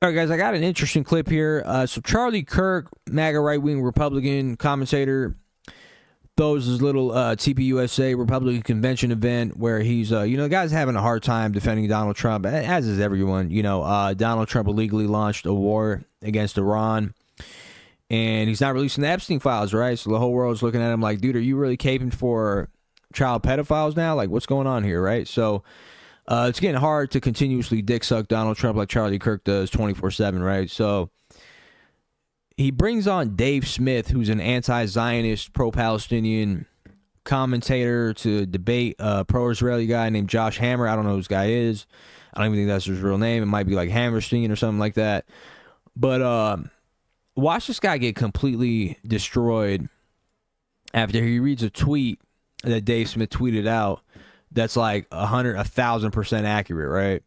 All right, guys, I got an interesting clip here. So Charlie Kirk, MAGA right-wing Republican commentator, throws his little TPUSA Republican convention event where he's, the guy's having a hard time defending Donald Trump, as is everyone. Donald Trump illegally launched a war against Iran, and he's not releasing the Epstein files, right? So the whole world's looking at him like, dude, are you really caping for child pedophiles now? Like, what's going on here, right? So it's getting hard to continuously dick suck Donald Trump like Charlie Kirk does 24/7, right? So he brings on Dave Smith, who's an anti-Zionist, pro-Palestinian commentator, to debate a pro-Israeli guy named Josh Hammer. I don't know who this guy is. I don't even think that's his real name. It might be like Hammerstein or something like that. But watch this guy get completely destroyed after he reads a tweet that Dave Smith tweeted out that's like 1,000% accurate, right?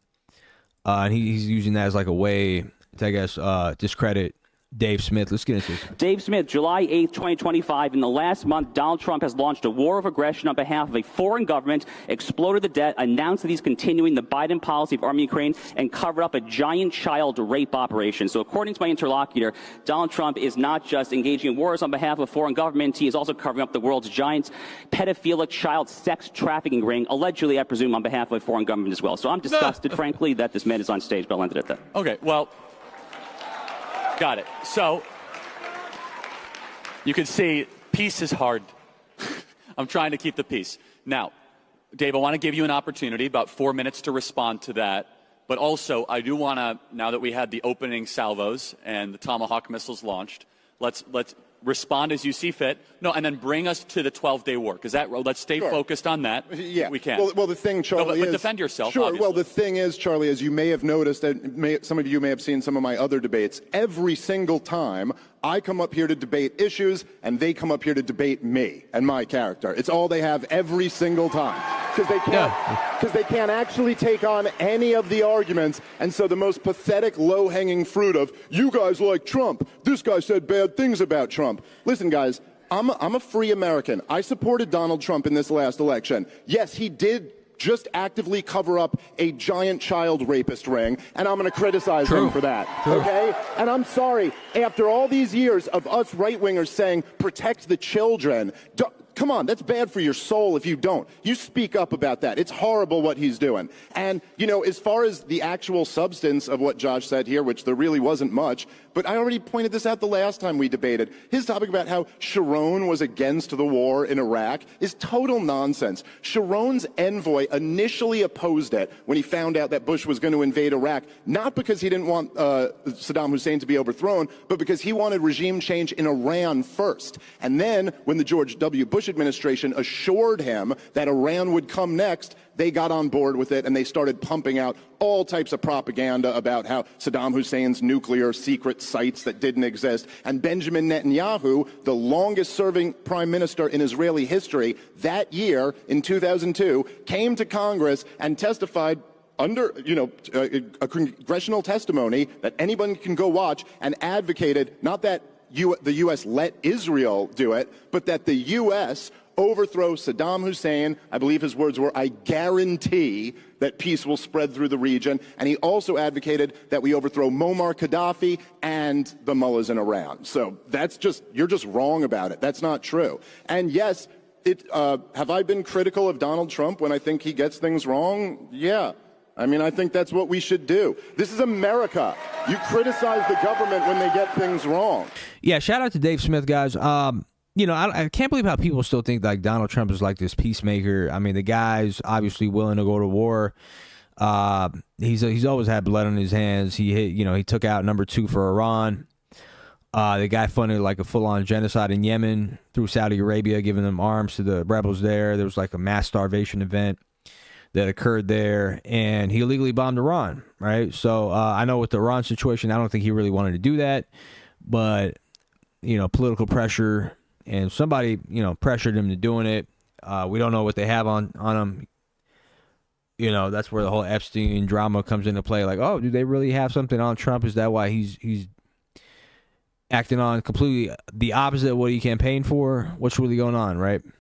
And he's using that as like a way to, I guess, discredit Dave Smith. Let's get into this. Dave Smith, July 8th, 2025. In the last month, Donald Trump has launched a war of aggression on behalf of a foreign government, exploded the debt, announced that he's continuing the Biden policy of arming Ukraine, and covered up a giant child rape operation. So according to my interlocutor, Donald Trump is not just engaging in wars on behalf of a foreign government, he is also covering up the world's giant pedophilic child sex trafficking ring, allegedly, I presume, on behalf of a foreign government as well. So I'm disgusted, frankly, that this man is on stage, but I'll end it at that. Okay, well, got it. So you can see peace is hard. I'm trying to keep the peace. Now, Dave, I want to give you an opportunity, about 4 minutes to respond to that. But also, I do want to, now that we had the opening salvos and the Tomahawk missiles launched, let's respond as you see fit. No, and then bring us to the 12-day war. Because let's stay focused on that. Yeah. We can. Well, the thing, Charlie, but defend yourself, Sure. obviously. Well, the thing is, Charlie, as you may have noticed, some of you may have seen some of my other debates, every single time I come up here to debate issues, and they come up here to debate me and my character. It's all they have every single time. Because they can't actually take on any of the arguments. And so the most pathetic, low-hanging fruit of, you guys like Trump, this guy said bad things about Trump. Listen, guys, I'm a free American. I supported Donald Trump in this last election. Yes, he did just actively cover up a giant child rapist ring, and I'm going to criticize him for that, okay? And I'm sorry, after all these years of us right-wingers saying, protect the children, come on, that's bad for your soul if you don't. You speak up about that. It's horrible what he's doing. And, as far as the actual substance of what Josh said here, which there really wasn't much, but I already pointed this out the last time we debated, his topic about how Sharon was against the war in Iraq is total nonsense. Sharon's envoy initially opposed it when he found out that Bush was going to invade Iraq, not because he didn't want Saddam Hussein to be overthrown, but because he wanted regime change in Iran first. And then, when the George W. Bush administration assured him that Iran would come next, they got on board with it, and they started pumping out all types of propaganda about how Saddam Hussein's nuclear secret sites that didn't exist. And Benjamin Netanyahu, the longest-serving prime minister in Israeli history, that year, in 2002, came to Congress and testified under, a congressional testimony that anyone can go watch, and advocated not that the U.S. let Israel do it, but that the U.S. overthrow Saddam Hussein. I believe his words were, I guarantee that peace will spread through the region. And he also advocated that we overthrow Muammar Gaddafi and the mullahs in Iran. So you're just wrong about it. That's not true. And yes, have I been critical of Donald Trump when I think he gets things wrong? Yeah. I think that's what we should do. This is America. You criticize the government when they get things wrong. Yeah, shout out to Dave Smith, guys. I can't believe how people still think like Donald Trump is like this peacemaker. The guy's obviously willing to go to war. He's always had blood on his hands. He took out number 2 for Iran. The guy funded like a full-on genocide in Yemen through Saudi Arabia, giving them arms to the rebels there. There was like a mass starvation event that occurred there, and he illegally bombed Iran, right? So I know with the Iran situation, I don't think he really wanted to do that, but, political pressure, and somebody, pressured him to doing it. We don't know what they have on him. That's where the whole Epstein drama comes into play. Like, oh, do they really have something on Trump? Is that why he's acting on completely the opposite of what he campaigned for? What's really going on, right?